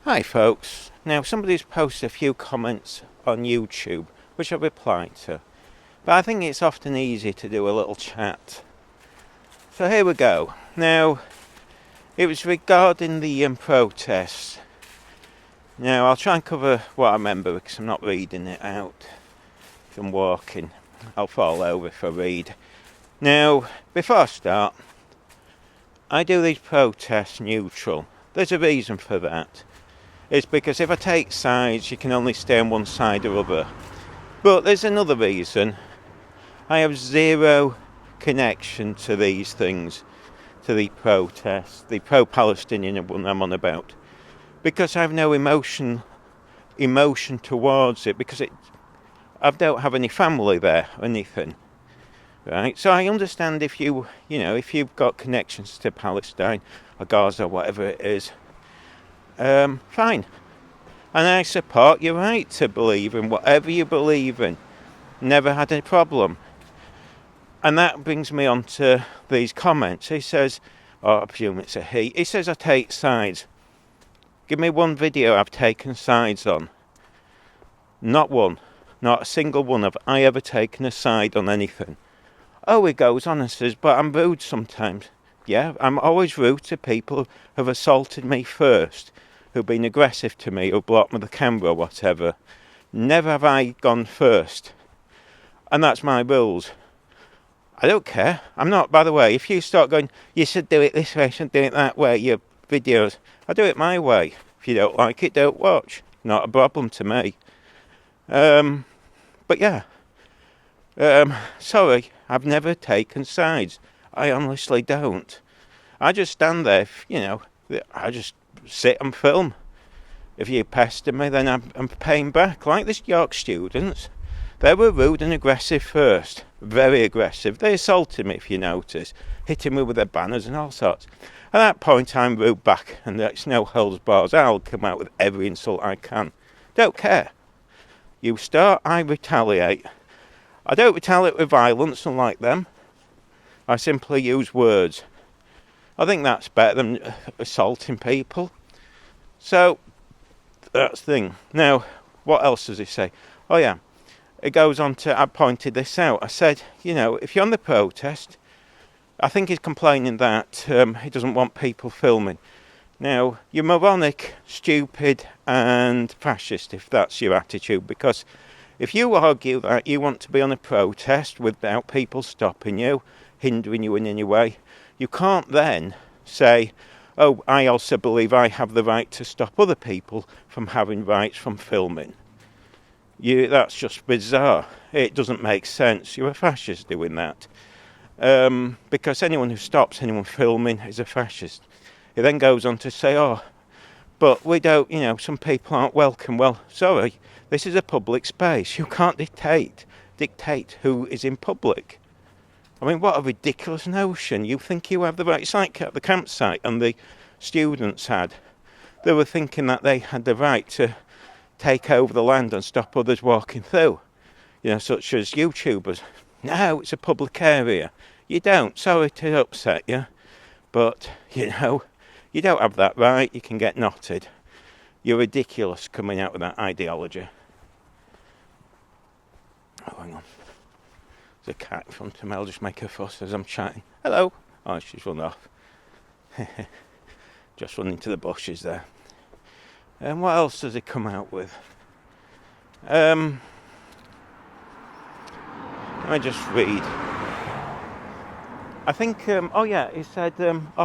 Hi folks. Now somebody's posted a few comments on YouTube which I've replied to, but I think it's often easy to do a little chat. So here we go. Now it was regarding the protests. Now I'll try and cover what I remember because I'm not reading it out. If I'm walking, I'll fall over if I read. Now before I start, I do these protests neutral. There's a reason for that. It's because if I take sides, you can only stay on one side or other. But there's another reason. I have zero connection to these things, to the protests, the pro-Palestinian one I'm on about, because I have no emotion towards it, because I don't have any family there or anything. Right? So I understand if if you've got connections to Palestine or Gaza, whatever it is. Fine. And I support your right to believe in whatever you believe in. Never had a problem. And that brings me on to these comments. He says, I presume it's a he says I take sides. Give me one video I've taken sides on. Not one. Not a single one have I ever taken a side on anything. Oh, he goes on and says, but I'm rude sometimes. Yeah, I'm always rude to people who have assaulted me first, who've been aggressive to me, who've blocked me the camera or whatever. Never have I gone first. And that's my rules. I don't care. I'm not, by the way, if you start going, you should do it this way, you should do it that way, your videos, I do it my way. If you don't like it, don't watch. Not a problem to me. But yeah. Sorry, I've never taken sides. I honestly don't. I just stand there, I just sit and film. If you pester me, then I'm paying back. Like this York students, they were rude and aggressive first. Very aggressive. They assaulted me, if you notice. Hitting me with their banners and all sorts. At that point, I'm rude back, and there's no holds bars. I'll come out with every insult I can. Don't care. You start, I retaliate. I don't retaliate with violence, unlike them. I simply use words. I think that's better than assaulting people. So, that's the thing. Now, what else does he say? Oh yeah, it goes on to, I pointed this out. I said, if you're on the protest, I think he's complaining that he doesn't want people filming. Now, you're moronic, stupid and fascist if that's your attitude, because if you argue that you want to be on a protest without people stopping you, hindering you in any way, you can't then say, oh, I also believe I have the right to stop other people from having rights from filming. That's just bizarre. It doesn't make sense. You're a fascist doing that. Because anyone who stops anyone filming is a fascist. It then goes on to say, oh, but we don't, some people aren't welcome. Well, sorry, this is a public space. You can't dictate who is in public. I mean, what a ridiculous notion. You think you have the right. It's like at the campsite and the students had. They were thinking that they had the right to take over the land and stop others walking through. Such as YouTubers. No, it's a public area. You don't. Sorry to upset you. But, you don't have that right. You can get knotted. You're ridiculous coming out with that ideology. Oh, hang on. There's a cat in front of me. I'll just make her fuss as I'm chatting. Hello. Oh, she's run off. Just run into the bushes there. And what else does he come out with? Let me just read. I think, he said,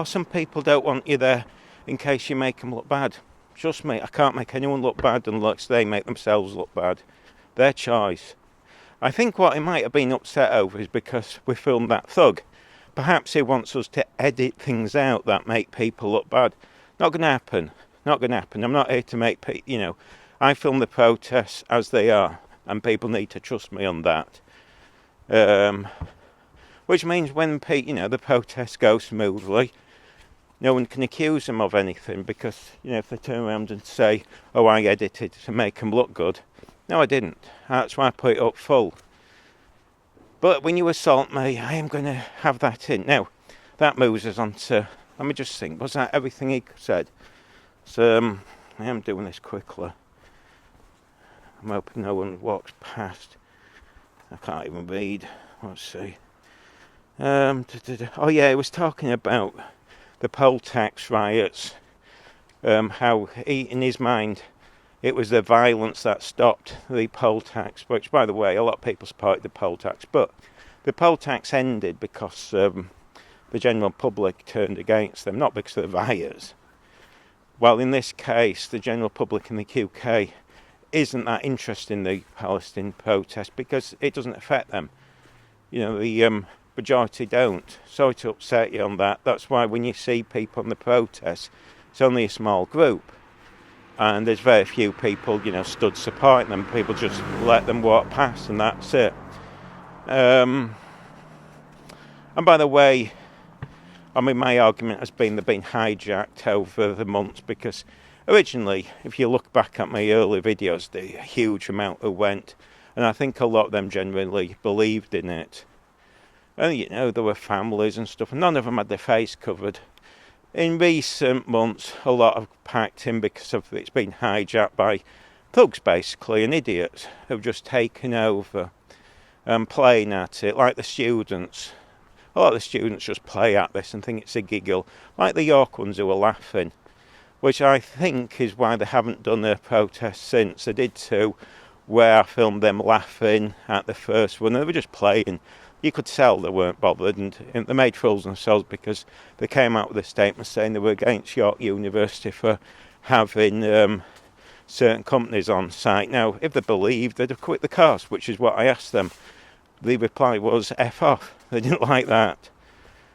some people don't want you there in case you make them look bad. Trust me, I can't make anyone look bad unless they make themselves look bad. Their choice. I think what he might have been upset over is because we filmed that thug. Perhaps he wants us to edit things out that make people look bad. Not going to happen. Not going to happen. I'm not here to make people, I film the protests as they are, and people need to trust me on that. Which means when the protests go smoothly, no one can accuse them of anything, because if they turn around and say, oh, I edited to make them look good. No, I didn't. That's why I put it up full. But when you assault me, I am going to have that in. Now, that moves us on to, let me just think, was that everything he said? So, I am doing this quickly. I'm hoping no one walks past. I can't even read. Let's see. Oh yeah, he was talking about the poll tax riots. How in his mind it was the violence that stopped the poll tax, which, by the way, a lot of people supported the poll tax, but the poll tax ended because the general public turned against them, not because of the riots. Well, in this case, the general public in the UK isn't that interested in the Palestine protest because it doesn't affect them. You know, the majority don't. Sorry to upset you on that. That's why when you see people on the protests, it's only a small group. And there's very few people, stood supporting them. People just let them walk past and that's it. And by the way, my argument has been they've been hijacked over the months because originally, if you look back at my early videos, the huge amount who went, and I think a lot of them genuinely believed in it. And there were families and stuff, and none of them had their face covered. In recent months, a lot have packed in because of it's been hijacked by thugs, basically, and idiots who've just taken over and playing at it, like the students. A lot of the students just play at this and think it's a giggle, like the York ones who are laughing, which I think is why they haven't done a protest since. They did two, where I filmed them laughing at the first one, and they were just playing. You could tell they weren't bothered, and they made fools of themselves because they came out with a statement saying they were against York University for having certain companies on site. Now, if they believed, they'd have quit the course, which is what I asked them. The reply was F off. They didn't like that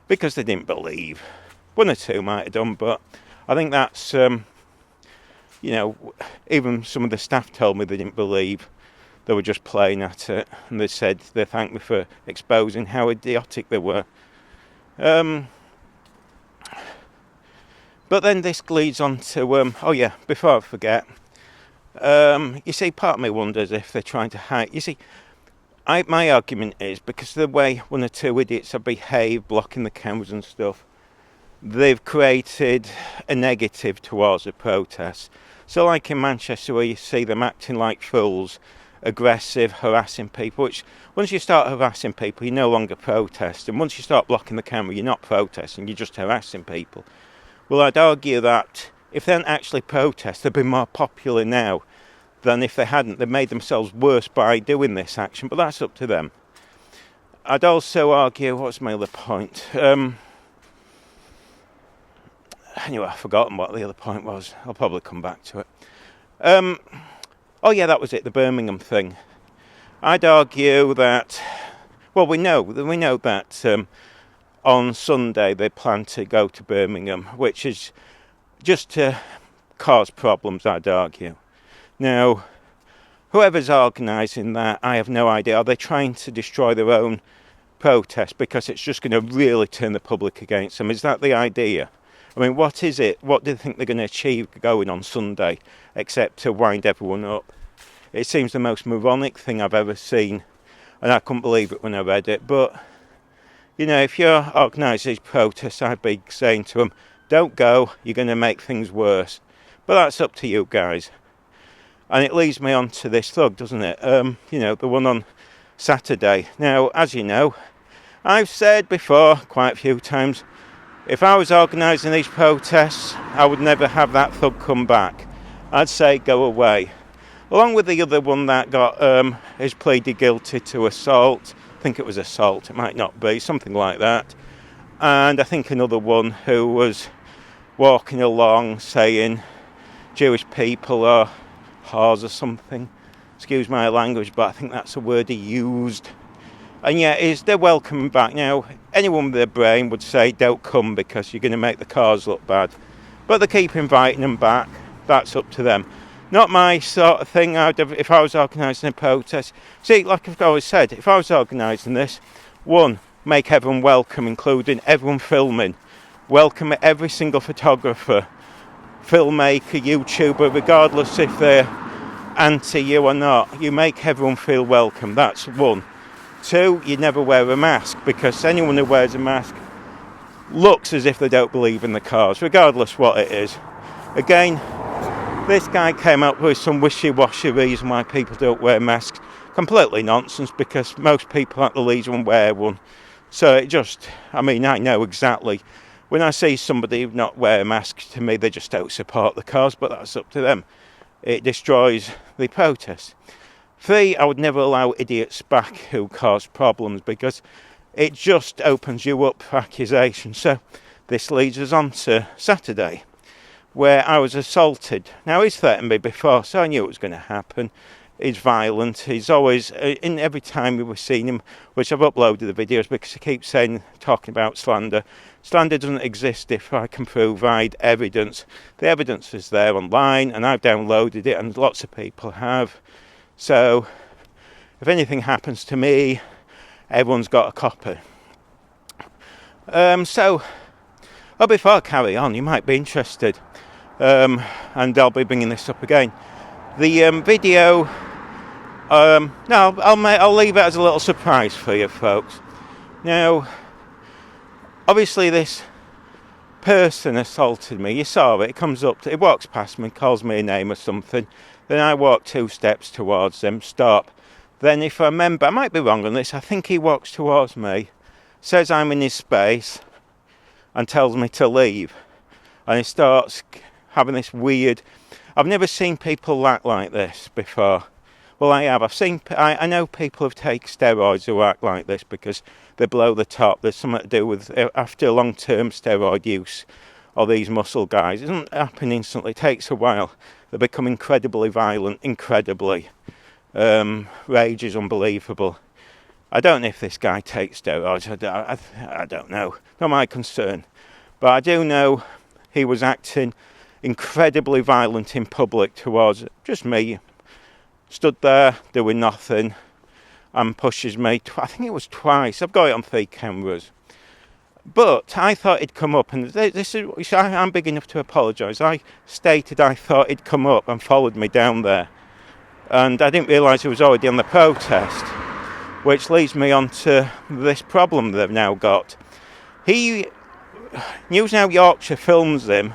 because they didn't believe. One or two might have done, but I think that's, even some of the staff told me they didn't believe. They were just playing at it, and they said they thanked me for exposing how idiotic they were. But then this leads on to, before I forget, you see, part of me wonders if they're trying to hide. You see, my argument is because of the way one or two idiots have behaved, blocking the cameras and stuff, they've created a negative towards the protests. So like in Manchester, where you see them acting like fools, aggressive, harassing people, which once you start harassing people, you no longer protest. And once you start blocking the camera, you're not protesting, you're just harassing people. Well, I'd argue that if they hadn't actually protest, they'd be more popular now than if they hadn't. They've made themselves worse by doing this action, but that's up to them. I'd also argue, what's my other point? Anyway, I've forgotten what the other point was. I'll probably come back to it. That was it, the Birmingham thing. I'd argue that, we know that on Sunday they plan to go to Birmingham, which is just to cause problems, I'd argue. Now, whoever's organising that, I have no idea. Are they trying to destroy their own protest because it's just going to really turn the public against them? Is that the idea? I mean, what is it? What do they think they're going to achieve going on Sunday, except to wind everyone up? It seems the most moronic thing I've ever seen, and I couldn't believe it when I read it. But, if you're organising these protests, I'd be saying to them, don't go, you're going to make things worse. But that's up to you guys. And it leads me on to this thug, doesn't it? The one on Saturday. Now, as you know, I've said before quite a few times, if I was organising these protests, I would never have that thug come back. I'd say go away. Along with the other one that got is pleaded guilty to assault. I think it was assault, it might not be, something like that. And I think another one who was walking along saying Jewish people are whores or something. Excuse my language, but I think that's a word he used. And they're welcoming back. Now, anyone with a brain would say don't come because you're going to make the cause look bad. But they keep inviting them back. That's up to them. Not my sort of thing. If I was organising a protest. See, like I've always said, if I was organising this, one, make everyone welcome, including everyone filming. Welcome every single photographer, filmmaker, YouTuber, regardless if they're anti-you or not. You make everyone feel welcome. That's one. Two, you never wear a mask, because anyone who wears a mask looks as if they don't believe in the cause, regardless what it is. Again, This guy came up with some wishy-washy reason why people don't wear masks. Completely nonsense, because most people at the Legion wear one. So it just, I mean, I know exactly. When I see somebody not wear a mask, to me, they just don't support the cause, but that's up to them. It destroys the protest. 3, I would never allow idiots back who cause problems, because it just opens you up for accusation. So this leads us on to Saturday, where I was assaulted. Now, he's threatened me before, so I knew it was going to happen. He's violent. He's always, in every time we were seeing him, which I've uploaded the videos because he keeps saying, talking about slander. Slander doesn't exist if I can provide evidence. The evidence is there online, and I've downloaded it, and lots of people have. So, if anything happens to me, everyone's got a copy. Before I carry on, you might be interested, and I'll be bringing this up again. The video, I'll leave it as a little surprise for you folks. Now, obviously this person assaulted me. You saw it. It comes up, it walks past me, calls me a name or something. Then I walk 2 steps towards him, stop. Then if I remember, I might be wrong on this, I think he walks towards me, says I'm in his space, and tells me to leave. And he starts having this weird, I've never seen people act like this before. Well, I have. I know people who take steroids who act like this because they're below the top. There's something to do with, after long-term steroid use, or these muscle guys. It doesn't happen instantly. It takes a while. They become incredibly violent, incredibly. Rage is unbelievable. I don't know if this guy takes steroids. I don't know. Not my concern. But I do know he was acting incredibly violent in public towards just me. Stood there doing nothing and pushes me. I think it was twice. I've got it on 3 cameras. But I thought it'd come up, and this is, I'm big enough to apologise. I stated I thought it'd come up and followed me down there. And I didn't realise it was already on the protest, which leads me on to this problem they've now got. News Now Yorkshire films him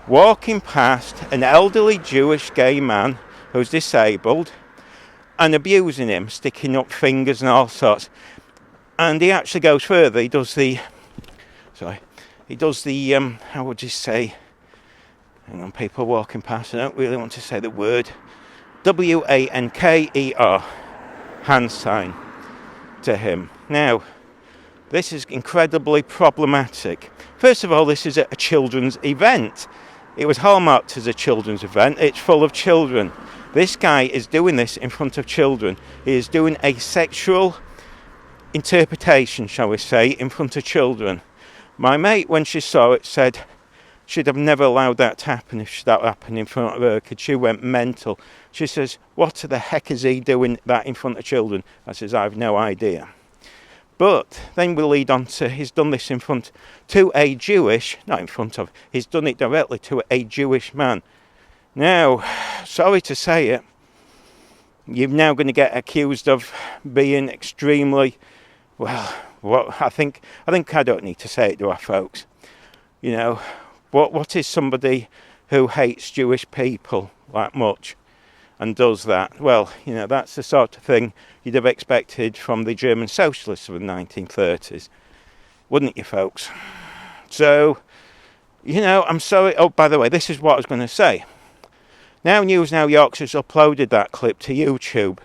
walking past an elderly Jewish gay man who's disabled and abusing him, sticking up fingers and all sorts. And he actually goes further. He does the, how would you say, hang on, people walking past, I don't really want to say the word, WANKER, hand sign to him. Now, this is incredibly problematic. First of all, this is a children's event. It was hallmarked as a children's event. It's full of children. This guy is doing this in front of children. He is doing a sexual interpretation, shall we say, in front of children. My mate, when she saw it, said she'd have never allowed that to happen if that happened in front of her kid. She went mental. She says, what the heck is he doing that in front of children? I says, I have no idea. But then we'll lead on to, he's done this in front to a Jewish, not in front of, he's done it directly to a Jewish man. Now, sorry to say it, you're now going to get accused of being extremely, well, I think I don't need to say it, do I, folks? You know, what is somebody who hates Jewish people that much and does that? Well, you know, that's the sort of thing you'd have expected from the German socialists of the 1930s, wouldn't you, folks? So, you know, I'm sorry. Oh, by the way, this is what I was going to say. Now News Now Yorkshire's uploaded that clip to YouTube.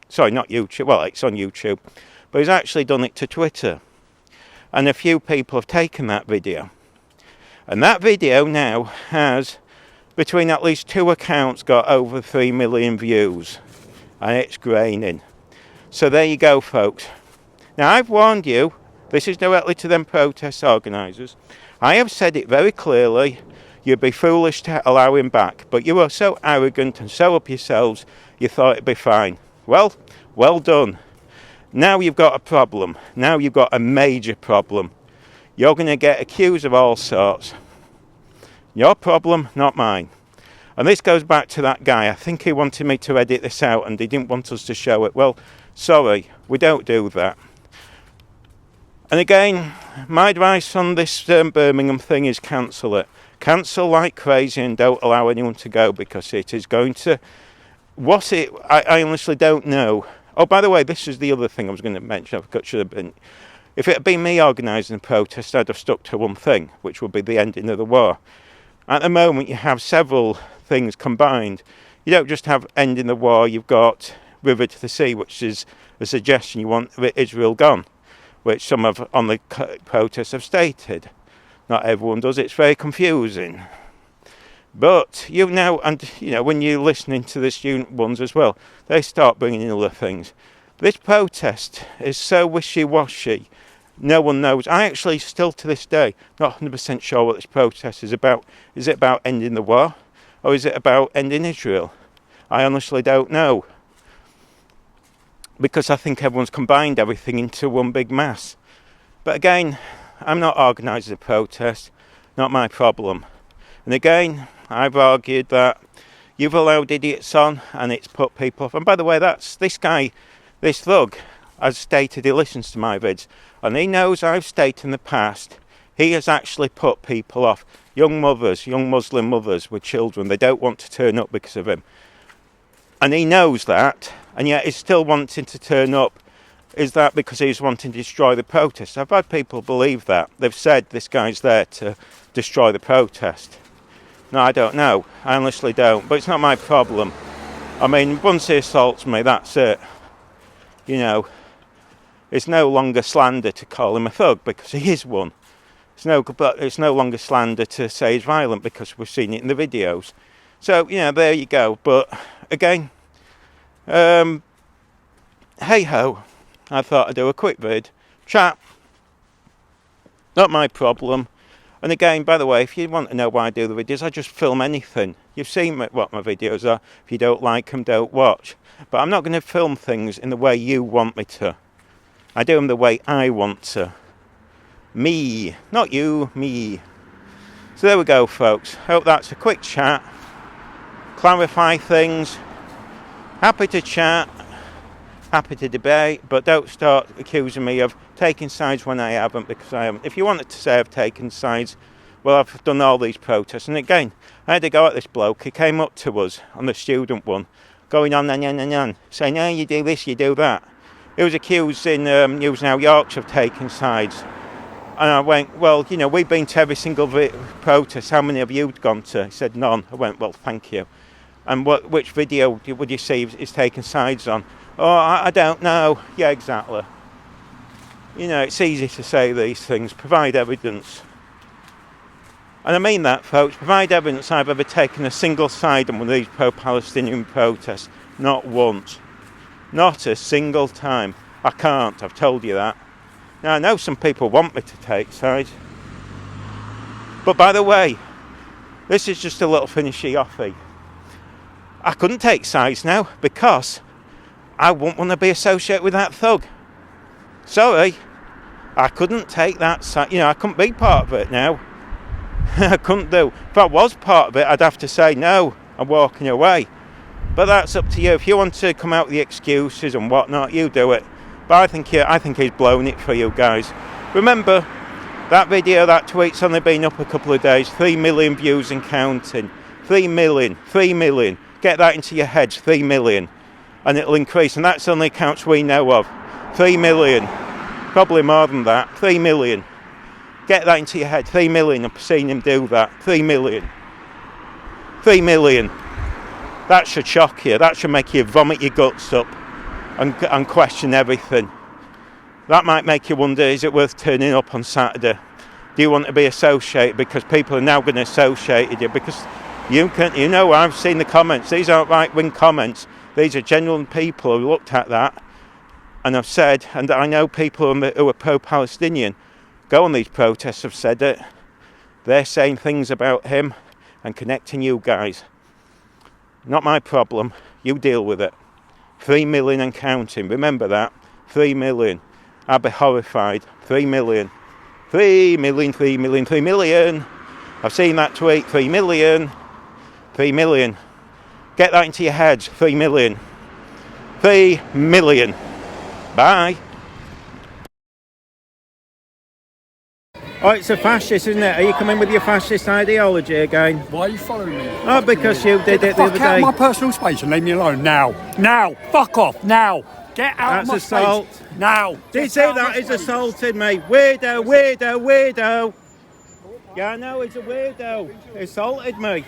Sorry, not YouTube. Well, it's on YouTube. But he's actually done it to Twitter. And a few people have taken that video. And that video now has, between at least 2 accounts, got over 3 million views. And it's graining. So there you go, folks. Now, I've warned you. This is directly to them protest organisers. I have said it very clearly. You'd be foolish to allow him back. But you are so arrogant and so up yourselves, you thought it'd be fine. Well, well done. Now you've got a problem. Now you've got a major problem. You're going to get accused of all sorts. Your problem, not mine. And this goes back to that guy. I think he wanted me to edit this out and he didn't want us to show it. Well, sorry, we don't do that. And again, my advice on this Birmingham thing is cancel it. cancel like crazy and don't allow anyone to go, because it is going to... I honestly don't know. Oh, by the way, this is the other thing I was going to mention. Should have been... If it had been me organising a protest, I'd have stuck to one thing, which would be the ending of the war. At the moment, you have several things combined. You don't just have ending the war, you've got river to the sea, which is a suggestion you want Israel gone, which some of on the protests have stated. Not everyone does, it's very confusing. But when you're listening to the student ones as well, they start bringing in other things. This protest is so wishy-washy, no one knows. I actually still to this day not 100% sure what this protest is about. Is it about ending the war, or is it about ending Israel? I honestly don't know, because I think everyone's combined everything into one big mass. But again, I'm not organising a protest, not my problem. And again, I've argued that you've allowed idiots on and it's put people off. And by the way, that's this thug has stated he listens to my vids, and he knows I've stated in the past he has actually put people off. Young mothers, young Muslim mothers with children, they don't want to turn up because of him. And he knows that, and yet he's still wanting to turn up. Is that because he's wanting to destroy the protest? I've had people believe that. They've said this guy's there to destroy the protest. No, I don't know. I honestly don't. But it's not my problem. I mean, once he assaults me, that's it. You know, it's no longer slander to call him a thug, because he is one. It's no longer slander to say he's violent, because we've seen it in the videos. So, there you go. But again, hey-ho. I thought I'd do a quick vid. Chat. Not my problem. And again, by the way, if you want to know why I do the videos, I just film anything. You've seen what my videos are. If you don't like them, don't watch. But I'm not going to film things in the way you want me to. I do them the way I want to. Me. Not you, me. So there we go, folks. Hope that's a quick chat. Clarify things. Happy to chat. Happy to debate, but don't start accusing me of taking sides when I haven't, because I haven't. If you wanted to say I've taken sides, well, I've done all these protests. And again, I had to go at this bloke. He came up to us on the student one, going on, saying, "No, you do this, you do that." He was accused in News Now Yorkshire of taking sides. And I went, "Well, we've been to every single protest. How many have you gone to?" He said, "None." I went, "Well, thank you. And which video would you see is taking sides on?" "Oh, I don't know." Yeah, exactly. It's easy to say these things. Provide evidence. And I mean that, folks. Provide evidence I've ever taken a single side on one of these pro-Palestinian protests. Not once. Not a single time. I can't. I've told you that. Now, I know some people want me to take sides. But by the way, this is just a little finishy-offy. I couldn't take sides now, because I wouldn't want to be associated with that thug. Sorry, I couldn't take that side. I couldn't be part of it now. I couldn't do. If I was part of it, I'd have to say, no, I'm walking away. But that's up to you. If you want to come out with the excuses and whatnot, you do it. But I think he's blown it for you guys. Remember, that video, that tweet's only been up a couple of days. 3 million views and counting. 3 million. Get that into your heads, 3 million. And it'll increase. And that's only accounts we know of. 3 million. Probably more than that. 3 million. Get that into your head. 3 million. I've seen him do that. 3 million. 3 million. That should shock you. That should make you vomit your guts up and question everything. That might make you wonder, is it worth turning up on Saturday? Do you want to be associated? Because people are now going to associate with you. Because I've seen the comments. These aren't right-wing comments. These are genuine people who looked at that and have said, and I know people who are pro-Palestinian go on these protests have said it. They're saying things about him and connecting you guys. Not my problem. You deal with it. 3 million and counting. Remember that. 3 million. I'd be horrified. 3 million. 3 million, 3 million, 3 million. I've seen that tweet. 3 million. 3 million. Get that into your heads. 3 million. 3 million. Bye. Oh, it's a fascist, isn't it? Are you coming with your fascist ideology again? Why are you following me? Oh, because you did it the other Fuck out day. of my personal space and leave me alone now. Now. Fuck off now. Get out That's of my assault. space now. Did you say that is assaulting me? Weirdo, weirdo, weirdo. Yeah, I know, he's a weirdo. He assaulted me.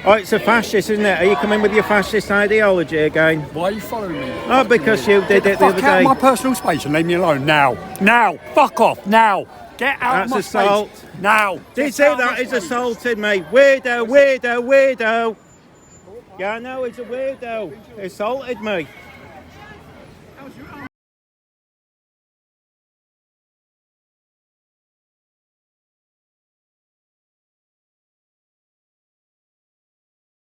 Oh, it's a fascist, isn't it? Are you coming with your fascist ideology again? Why are you following me? Oh, because you did it the other Fuck out day. of my personal space and leave me alone now. Now. Fuck off now. Get out of my That's assault. space now. Did you say that is assaulting me? Weirdo, weirdo, weirdo. Yeah, I know, he's a weirdo. He assaulted me.